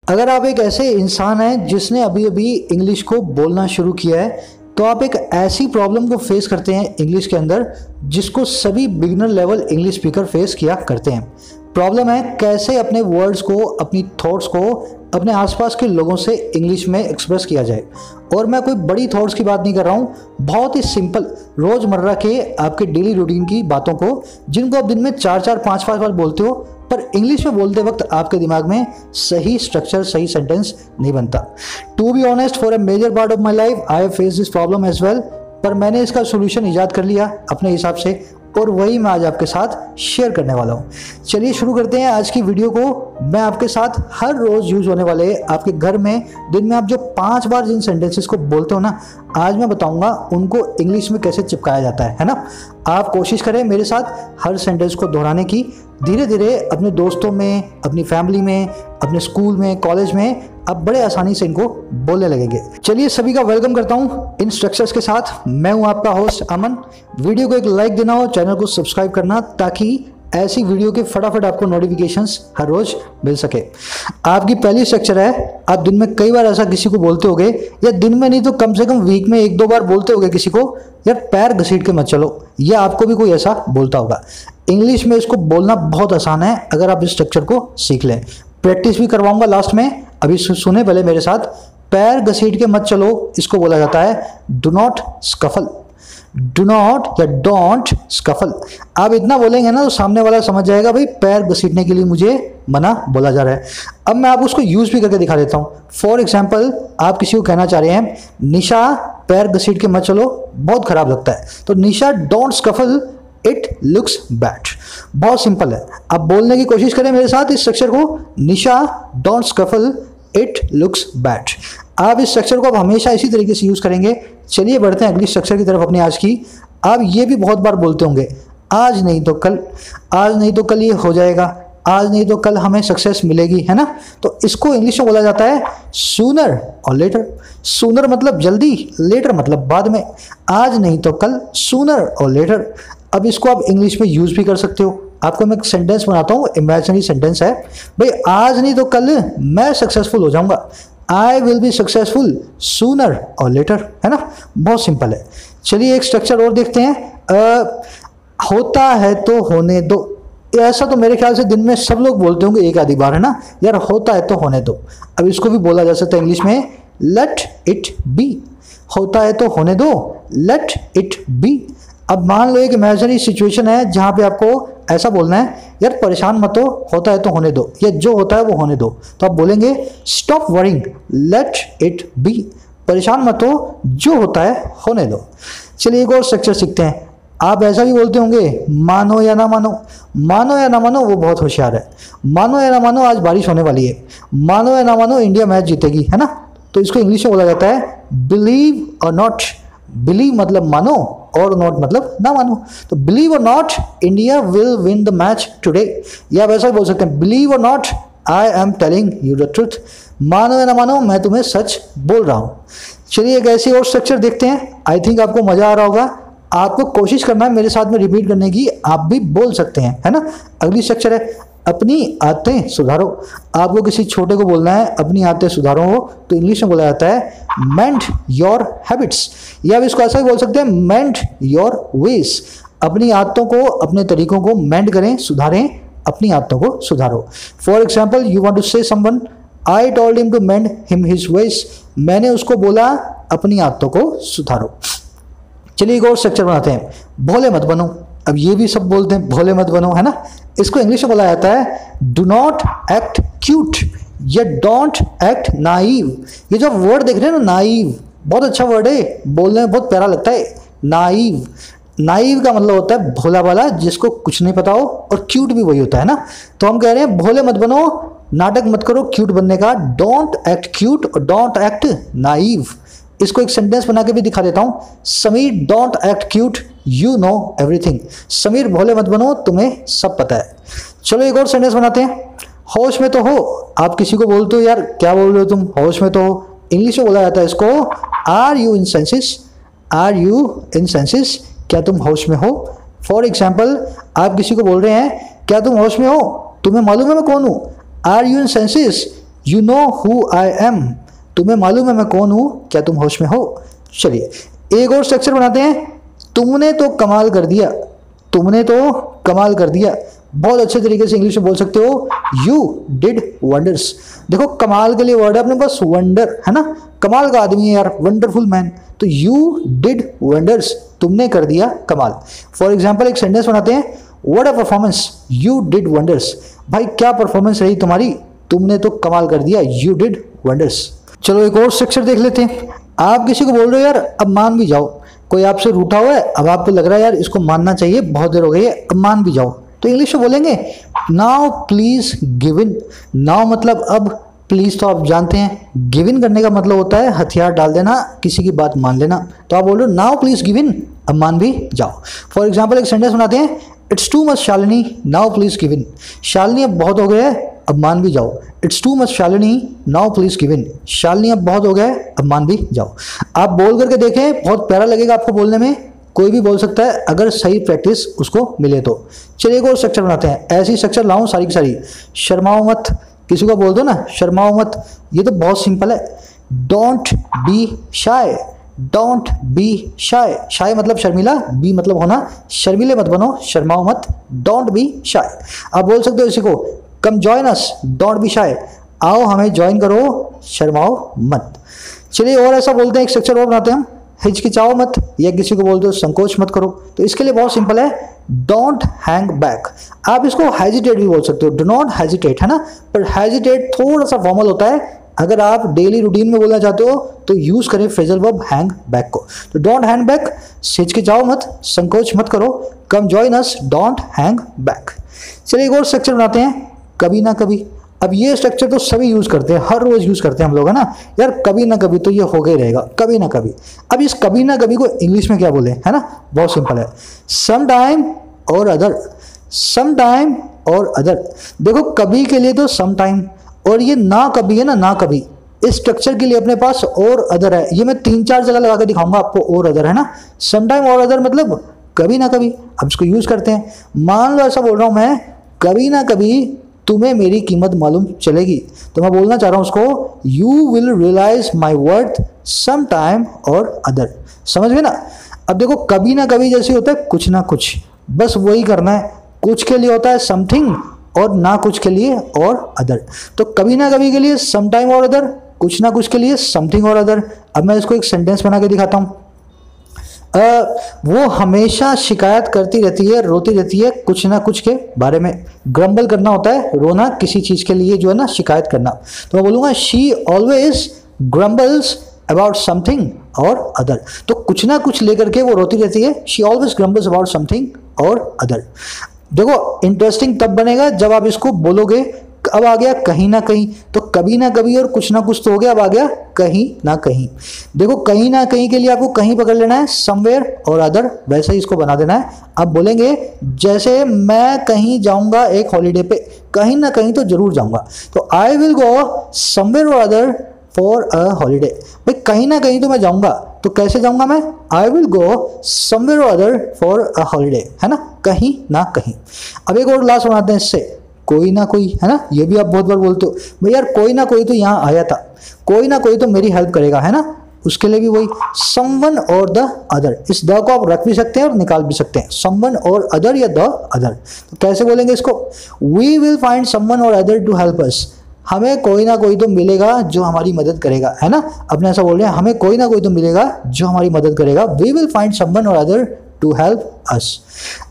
अगर आप एक ऐसे इंसान हैं जिसने अभी अभी इंग्लिश को बोलना शुरू किया है तो आप एक ऐसी प्रॉब्लम को फेस करते हैं इंग्लिश के अंदर जिसको सभी beginner level English speaker face किया करते हैं। प्रॉब्लम है कैसे अपने वर्ड्स को, अपनी थॉट्स को अपने आसपास के लोगों से इंग्लिश में एक्सप्रेस किया जाए। और मैं कोई बड़ी थॉट्स की बात नहीं कर रहा हूँ, बहुत ही सिंपल रोज़मर्रा के आपके डेली रूटीन की बातों को जिनको आप दिन में 4-4, 5-5 बार बोलते हो, पर इंग्लिश में बोलते वक्त आपके दिमाग में सही स्ट्रक्चर, सही सेंटेंस नहीं बनता। To be honest, for a major part of my life I have face this problem as well, पर मैंने इसका सोल्यूशन ईजाद कर लिया अपने हिसाब से और वही मैं आज आपके साथ शेयर करने वाला हूँ। चलिए शुरू करते हैं आज की वीडियो को। मैं आपके साथ हर रोज़ यूज़ होने वाले आपके घर में दिन में आप जो 5 बार जिन सेंटेंसेस को बोलते हो ना, आज मैं बताऊंगा उनको इंग्लिश में कैसे चिपकाया जाता है ना। आप कोशिश करें मेरे साथ हर सेंटेंस को दोहराने की। धीरे धीरे अपने दोस्तों में, अपनी फैमिली में, अपने स्कूल में, कॉलेज में आप बड़े आसानी से इनको बोलने लगेंगे। चलिए सभी का वेलकम करता हूँ इन स्ट्रक्चर्स के साथ। मैं हूँ आपका होस्ट अमन। वीडियो को एक लाइक देना हो, चैनल को सब्सक्राइब करना ताकि ऐसी वीडियो के फटाफट आपको नोटिफिकेशंस हर रोज मिल सके। आपकी पहली स्ट्रक्चर है, आप दिन में कई बार ऐसा किसी को बोलते होगे, या दिन में नहीं तो कम से कम वीक में 1-2 बार बोलते होगे किसी को, यार पैर घसीट के मत चलो, या आपको भी कोई ऐसा बोलता होगा। इंग्लिश में इसको बोलना बहुत आसान है अगर आप इस स्ट्रक्चर को सीख लें। प्रैक्टिस भी करवाऊंगा लास्ट में, अभी सुने पहले मेरे साथ। पैर घसीट के मत चलो, इसको बोला जाता है do not scuffle. Do not या डोंट स्कफल। आप इतना बोलेंगे ना तो सामने वाला समझ जाएगा भाई पैर घसीटने के लिए मुझे मना बोला जा रहा है। अब मैं आपको उसको यूज भी करके दिखा देता हूँ। फॉर एग्जाम्पल, आप किसी को कहना चाह रहे हैं निशा पैर घसीट के मत चलो, बहुत खराब लगता है, तो Nisha don't scuffle, it looks bad. बहुत सिंपल है, आप बोलने की कोशिश करें मेरे साथ इस स्ट्रक्चर को, Nisha don't scuffle, it looks bad. आप इस स्ट्रक्चर को आप हमेशा इसी तरीके से यूज करेंगे। चलिए बढ़ते हैं अगली स्ट्रक्चर की तरफ अपनी आज की। आप ये भी बहुत बार बोलते होंगे, आज नहीं तो कल, आज नहीं तो कल ये हो जाएगा, आज नहीं तो कल हमें सक्सेस मिलेगी, है ना। तो इसको इंग्लिश में बोला जाता है सूनर और लेटर। सूनर मतलब जल्दी, लेटर मतलब बाद में। आज नहीं तो कल, सूनर और लेटर। अब इसको आप इंग्लिश में यूज भी कर सकते हो। आपको मैं एक सेंटेंस बनाता हूँ, इमेजिनरी सेंटेंस है भाई, आज नहीं तो कल मैं सक्सेसफुल हो जाऊंगा। I will be successful sooner और लेटर, है ना। बहुत सिंपल है। चलिए एक स्ट्रक्चर और देखते हैं। होता है तो होने दो। ऐसा तो मेरे ख्याल से दिन में सब लोग बोलते होंगे एक आधी बार, है ना, यार होता है तो होने दो। अब इसको भी बोला जा सकता है इंग्लिश में लेट इट बी। होता है तो होने दो, लेट इट बी। अब मान लो एक इमेजिनरी सिचुएशन है जहाँ पे आपको ऐसा बोलना है, यार परेशान मत हो, होता है तो होने दो, या जो होता है वो होने दो। तो आप बोलेंगे stop worrying, let it be. परेशान मत हो, जो होता है होने दो। चलिए एक और स्ट्रक्चर सीखते हैं। आप ऐसा भी बोलते होंगे मानो या ना मानो। मानो या ना मानो वो बहुत होशियार है। मानो या ना मानो आज बारिश होने वाली है, मानो या ना मानो इंडिया मैच जीतेगी, है ना। तो इसको इंग्लिश में बोला जाता है बिलीव और नॉट। बिलीव मतलब मानो और नॉट मतलब ना मानो। तो बिलीव और not, India will win the match today. या वैसा बोल सकते हैं बिलीव और not, I am telling you the truth. मानो या ना मानो, मैं तुम्हें सच बोल रहा हूँ। चलिए एक ऐसी और स्ट्रक्चर देखते हैं। आई थिंक आपको मजा आ रहा होगा। आपको कोशिश करना है मेरे साथ में रिपीट करने की, आप भी बोल सकते हैं, है ना। अगली स्ट्रक्चर है अपनी आदतें सुधारो। आपको किसी छोटे को बोलना है अपनी आदतें सुधारो हो, तो इंग्लिश में बोला जाता है मेंड योर हैबिट्स। या इसको ऐसा भी बोल सकते हैं मेंड योर वेज। अपनी आदतों को, अपने तरीकों को मेंड करें, सुधारें, अपनी आदतों को सुधारो। For example, you want to say someone I told him to mend him his ways. मैंने उसको बोला अपनी आदतों को सुधारो। चलिए एक और स्ट्रक्चर बनाते हैं, भोले मत बनो। अब ये भी सब बोलते हैं भोले मत बनो, है ना। इसको इंग्लिश में बोला जाता है डू नॉट एक्ट क्यूट या डोंट एक्ट नाइव। ये जो वर्ड देख रहे हैं ना, नाइव, बहुत अच्छा वर्ड है, बोलने में बहुत प्यारा लगता है। नाइव, नाइव का मतलब होता है भोला वाला, जिसको कुछ नहीं पता हो, और क्यूट भी वही होता है ना। तो हम कह रहे हैं भोले मत बनो, नाटक मत करो क्यूट बनने का, डोंट एक्ट क्यूट और डोंट एक्ट नाइव। इसको एक सेंटेंस बना के भी दिखा देता हूँ। Sameer don't act cute, you know everything. Sameer भोले मत बनो, तुम्हें सब पता है। चलो एक और सेंटेंस बनाते हैं। होश में तो हो। आप किसी को बोलते हो यार क्या बोल रहे हो तुम, होश में तो हो। इंग्लिश में बोला जाता है इसको are you in senses. Are you in senses, क्या तुम होश में हो। फॉर एग्जाम्पल, आप किसी को बोल रहे हैं क्या तुम होश में हो, तुम्हें मालूम है मैं कौन हूँ। Are you in senses, you know who I am, तुम्हें मालूम है मैं कौन हूं, क्या तुम होश में हो। चलिए एक और स्ट्रक्चर बनाते हैं, तुमने तो कमाल कर दिया, तुमने तो कमाल कर दिया। बहुत अच्छे तरीके से इंग्लिश में बोल सकते हो, यू डिड वंडर्स। देखो कमाल के लिए वर्ड है अपने पास वंडर, है ना, कमाल का आदमी है यार, वंडरफुल मैन, तो यू डिड वंडर्स, तुमने कर दिया कमाल। फॉर एग्जाम्पल एक सेंटेंस बनाते हैं, what a performance, you did wonders. भाई क्या परफॉर्मेंस रही तुम्हारी, तुमने तो कमाल कर दिया, यू डिड वंडर्स। चलो एक और स्ट्रक्चर देख लेते हैं। आप किसी को बोल रहे हो यार अब मान भी जाओ, कोई आपसे रूठा हुआ है, अब आपको लग रहा है यार इसको मानना चाहिए, बहुत देर हो गई है, अब मान भी जाओ, तो इंग्लिश में बोलेंगे now please give in. Now मतलब अब, प्लीज तो आप जानते हैं, गिव इन करने का मतलब होता है हथियार डाल देना, किसी की बात मान लेना। तो आप बोल रहे हो नाउ प्लीज गिव इन, अब मान भी जाओ। फॉर एग्जाम्पल एक सेंटेंस बनाते हैं, it's too much Shalini, now please give in. Shalini अब बहुत हो गया है, अब मान भी जाओ। It's too much Shalini, now please give in. Shalini अब बहुत हो गया है, अब मान भी जाओ। आप बोल करके देखें, बहुत प्यारा लगेगा आपको बोलने में, कोई भी बोल सकता है अगर सही प्रैक्टिस उसको मिले तो। चलिए एक और स्ट्रक्चर बनाते हैं, ऐसी स्ट्रक्चर लाऊं सारी की सारी। शर्माओ मत, किसी को बोल दो ना शर्माओ मत, ये तो बहुत सिंपल है। Don't be shy, don't be shy, shy मतलब शर्मिला, बी मतलब होना, शर्मिले मत बनो, शर्माओ मत, डोंट बी शाय। आप बोल सकते हो इसी को, come join us, don't be शाय, आओ हमें ज्वाइन करो, शर्माओ मत। चलिए और ऐसा बोलते हैं, एक स्ट्रक्चर और बनाते हैं हम, हिचकिचाओ मत, या किसी को बोलते हो संकोच मत करो, तो इसके लिए बहुत सिंपल है, डोंट हैंग बैक। आप इसको हेजिटेट भी बोल सकते हो, डू नॉट हेजिटेट, है ना, पर हेजिटेट थोड़ा सा फॉर्मल होता है। अगर आप डेली रूटीन में बोलना चाहते हो तो यूज करें फ्रेजल वर्ब हैंग बैक को। तो डोंट हैंग बैक, हिचकिचाओ मत, संकोच मत करो, come join us, don't hang back. चलिए एक और स्ट्रक्चर बनाते हैं, कभी ना कभी। अब ये स्ट्रक्चर तो सभी यूज करते हैं, हर रोज यूज करते हैं हम लोग, है ना, यार कभी ना कभी तो ये हो गया रहेगा, कभी ना कभी। अब इस कभी ना कभी को इंग्लिश में क्या बोले, है ना, बहुत सिंपल है, सम time or other, some time or other. देखो कभी के लिए तो सम टाइम, और ये ना कभी है ना, ना कभी, इस स्ट्रक्चर के लिए अपने पास और अदर है। ये मैं 3-4 जगह लगा के दिखाऊंगा आपको, और अदर, है ना, सम टाइम और अदर मतलब कभी ना कभी। अब इसको यूज करते हैं, मान लो ऐसा बोल रहा हूं मैं, कभी ना कभी तुम्हें मेरी कीमत मालूम चलेगी, तो मैं बोलना चाह रहा हूं उसको, you will realise my worth some time or other. समझ गए ना। अब देखो कभी ना कभी जैसे होता है कुछ ना कुछ, बस वही करना है, कुछ के लिए होता है समथिंग, और ना कुछ के लिए और अदर। तो कभी ना कभी के लिए सम टाइम और अदर, कुछ ना कुछ के लिए समथिंग और अदर। अब मैं इसको एक सेंटेंस बना के दिखाता हूं, वो हमेशा शिकायत करती रहती है, रोती रहती है कुछ ना कुछ के बारे में। ग्रम्बल करना होता है रोना किसी चीज के लिए, जो है ना, शिकायत करना। तो मैं बोलूंगा she always ग्रम्बल्स about something or other. तो कुछ ना कुछ लेकर के वो रोती रहती है, she always ग्रम्बल्स about something or other. देखो इंटरेस्टिंग तब बनेगा जब आप इसको बोलोगे। अब आ गया कहीं ना कहीं, तो कभी ना कभी और कुछ ना कुछ तो हो गया, अब आ गया कहीं ना कहीं। देखो कहीं ना कहीं के लिए आपको कहीं पकड़ लेना है, समवेयर और अदर, वैसे ही इसको बना देना है। अब बोलेंगे जैसे मैं कहीं जाऊंगा एक हॉलीडे पे, कहीं ना कहीं तो जरूर जाऊंगा, तो आई विल गो समवेयर और अदर फॉर अ हॉलीडे। भाई कहीं ना कहीं तो मैं जाऊंगा, तो कैसे जाऊंगा मैं, आई विल गो समवेयर और अदर फॉर अ हॉलीडे, है ना, कहीं ना कहीं। अब एक और लास्ट बनाते हैं इससे, कोई ना कोई, है ना, ये भी आप बहुत बार बोलते हो, भाई यार कोई ना कोई तो यहाँ आया था, कोई ना कोई तो मेरी हेल्प करेगा, है ना, उसके लिए भी वही समवन और द अदर। इस द को आप रख भी सकते हैं और निकाल भी सकते हैं, समवन और अदर या द अदर। तो कैसे बोलेंगे इसको, वी विल फाइंड समवन और अदर टू हेल्प अस। हमें कोई ना कोई तो मिलेगा जो हमारी मदद करेगा, है ना, अपने ऐसा बोल रहे हैं, हमें कोई ना कोई तो मिलेगा जो हमारी मदद करेगा। वी विल फाइंड समवन और अदर टू हेल्प अस।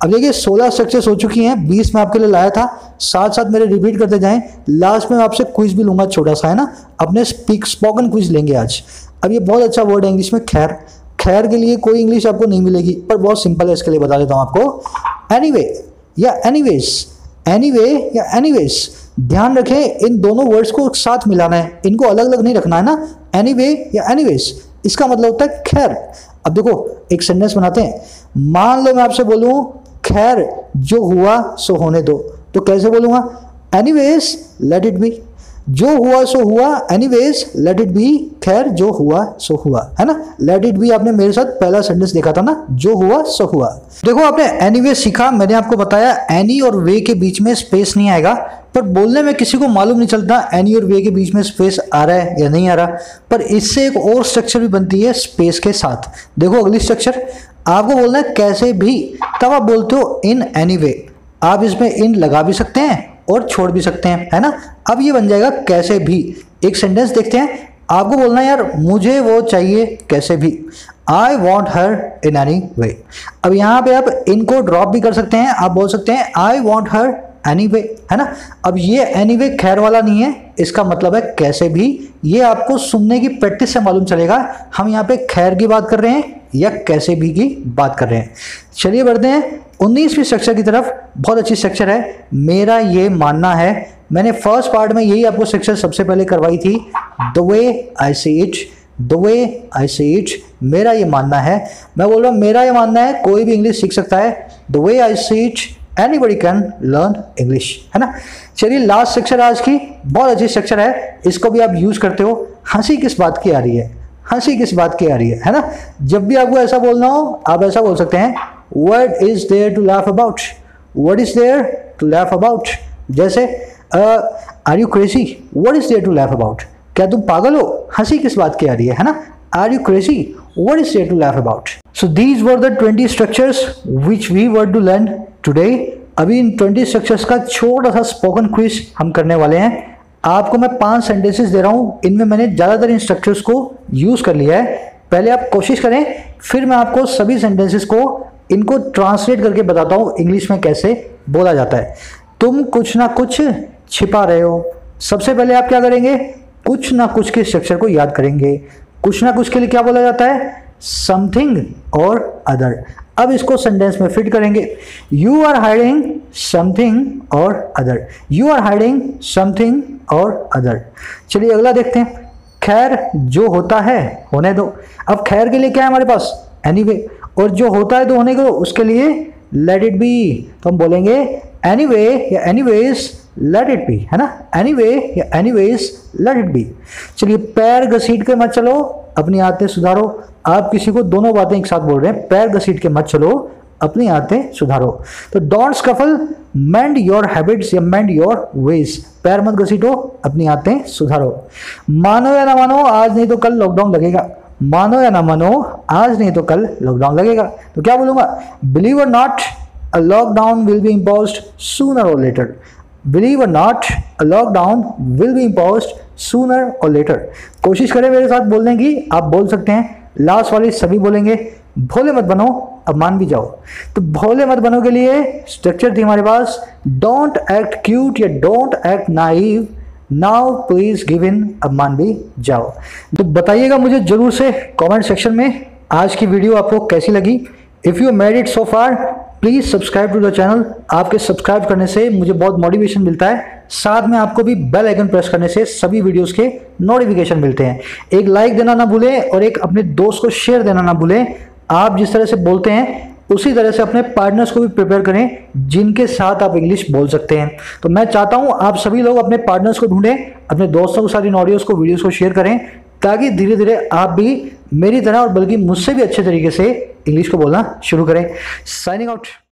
अब देखिए 16 स्ट्रक्चर्स हो चुकी हैं, 20 में आपके लिए लाया था, साथ साथ मेरे रिपीट करते जाएं। लास्ट में आपसे क्विज भी लूंगा छोटा सा, है ना, अपने स्पोकन क्विज लेंगे आज। अब ये बहुत अच्छा वर्ड है इंग्लिश में, खैर। खैर के लिए कोई इंग्लिश आपको नहीं मिलेगी, पर बहुत सिंपल है, इसके लिए बता देता हूं आपको, एनीवे या एनीवेज, एनीवे या एनीवेज। ध्यान रखें इन दोनों वर्ड्स को साथ मिलाना है, इनको अलग अलग नहीं रखना है ना, एनीवे या एनीवेज, इसका मतलब होता है खैर। अब देखो एक सेंटेंस बनाते हैं, मान लो मैं आपसे बोलूं खैर जो हुआ सो होने दो, तो कैसे बोलूंगा, एनीवेज लेट इट बी। जो हुआ सो हुआ, एनीवेज लेट इट बी, खैर जो हुआ सो हुआ, है ना। लेट इट बी आपने मेरे साथ पहला सेंटेंस देखा था ना, जो हुआ सो हुआ। देखो आपने एनीवे सीखा, मैंने आपको बताया एनी और वे के बीच में स्पेस नहीं आएगा, पर बोलने में किसी को मालूम नहीं चलता एनी और वे के बीच में स्पेस आ रहा है या नहीं आ रहा। पर इससे एक और स्ट्रक्चर भी बनती है स्पेस के साथ। देखो अगली स्ट्रक्चर, आपको बोलना है कैसे भी, तब आप बोलते हो इन एनी वे। आप इसमें इन लगा भी सकते हैं और छोड़ भी सकते हैं, है ना। अब ये बन जाएगा कैसे भी। एक सेंटेंस देखते हैं, आपको बोलना है यार मुझे वो चाहिए कैसे भी, I want her in any way. अब यहाँ पे आप इनको ड्रॉप भी कर सकते हैं, आप बोल सकते हैं I want her any way, है ना। अब ये एनी वे खैर वाला नहीं है, इसका मतलब है कैसे भी। ये आपको सुनने की प्रैक्टिस से मालूम चलेगा हम यहाँ पे खैर की बात कर रहे हैं या कैसे भी की बात कर रहे हैं। चलिए बढ़ते हैं 19वीं स्ट्रक्चर की तरफ। बहुत अच्छी स्ट्रक्चर है, मेरा ये मानना है। मैंने फर्स्ट पार्ट में यही आपको स्ट्रक्चर सबसे पहले करवाई थी, the way I see it, the way I see it, मेरा ये मानना है। मैं बोल रहा हूँ मेरा ये मानना है, कोई भी इंग्लिश सीख सकता है। The way I see it, anybody can learn English, है ना। चलिए लास्ट स्ट्रक्चर आज की, बहुत अच्छी स्ट्रक्चर है, इसको भी आप यूज करते हो। हंसी किस बात की आ रही है, हंसी किस बात की आ रही है ना। जब भी आपको ऐसा बोलना हो आप ऐसा बोल सकते हैं, what is there to laugh about, what is there to laugh about. जैसे are you crazy, what is there to laugh about, क्या तुम पागल हो, हंसी किस बात की आ रही है ना। Are you crazy, what is there to laugh about. So these were the 20 structures which we were to learn today. अभी इन 20 स्ट्रक्चर्स का छोटा सा स्पोकन क्विज हम करने वाले हैं। आपको मैं 5 सेंटेंसेस दे रहा हूँ, इनमें मैंने ज़्यादातर इन स्ट्रक्चर्स को यूज़ कर लिया है। पहले आप कोशिश करें, फिर मैं आपको सभी सेंटेंसेस को इनको ट्रांसलेट करके बताता हूँ इंग्लिश में कैसे बोला जाता है। तुम कुछ ना कुछ छिपा रहे हो। सबसे पहले आप क्या करेंगे, कुछ ना कुछ के स्ट्रक्चर को याद करेंगे। कुछ ना कुछ के लिए क्या बोला जाता है, समथिंग और अदर। अब इसको सेंटेंस में फिट करेंगे, you are hiding something or other, you are hiding something or other. चलिए अगला देखते हैं, खैर जो होता है होने दो। अब खैर के लिए क्या है हमारे पास, एनीवे, और जो होता है तो होने दो, उसके लिए लेट इट बी। तो हम बोलेंगे एनीवे या एनीवेज लेट इट बी, है ना। एनीवे या एनीवेज लेट इट बी। चलिए पैर घसीट के मत चलो, अपनी आदतें सुधारो। आप किसी को दोनों बातें एक साथ बोल रहे हैं, पैर घसीट के मत चलो, अपनी आदतें सुधारो। तो don't scuffle, mend your habits या मेंड योर वेज। पैर मत घसीटो, अपनी आदतें सुधारो। मानो या ना मानो, आज नहीं तो कल लॉकडाउन लगेगा। मानो या ना मानो, आज नहीं तो कल लॉकडाउन लगेगा। तो क्या बोलूंगा, बिलीव और not, a lockdown will be imposed sooner और लेटर। बिलीव और not, a lockdown will be imposed sooner और लेटर। कोशिश करें मेरे साथ बोलने की, आप बोल सकते हैं। लास्ट वाली सभी बोलेंगे, भोले मत बनो, अब मान भी जाओ। तो भोले मत बनो के लिए स्ट्रक्चर थी हमारे पास, डोंट एक्ट क्यूट या don't act naive, now please give in, अब मान भी जाओ। तो बताइएगा मुझे जरूर से कमेंट सेक्शन में आज की वीडियो आपको कैसी लगी। If you made it so far please subscribe to the channel. आपके सब्सक्राइब करने से मुझे बहुत मोटिवेशन मिलता है, साथ में आपको भी बेल आइकन प्रेस करने से सभी वीडियोस के नोटिफिकेशन मिलते हैं। एक लाइक देना ना भूलें और एक अपने दोस्त को शेयर देना ना भूलें। आप जिस तरह से बोलते हैं उसी तरह से अपने पार्टनर्स को भी प्रिपेयर करें जिनके साथ आप इंग्लिश बोल सकते हैं। तो मैं चाहता हूं आप सभी लोग अपने पार्टनर्स को ढूंढें, अपने दोस्तों के साथ इन ऑडियोज को, वीडियोस को शेयर करें, ताकि धीरे धीरे आप भी मेरी तरह और बल्कि मुझसे भी अच्छे तरीके से इंग्लिश को बोलना शुरू करें। Signing out.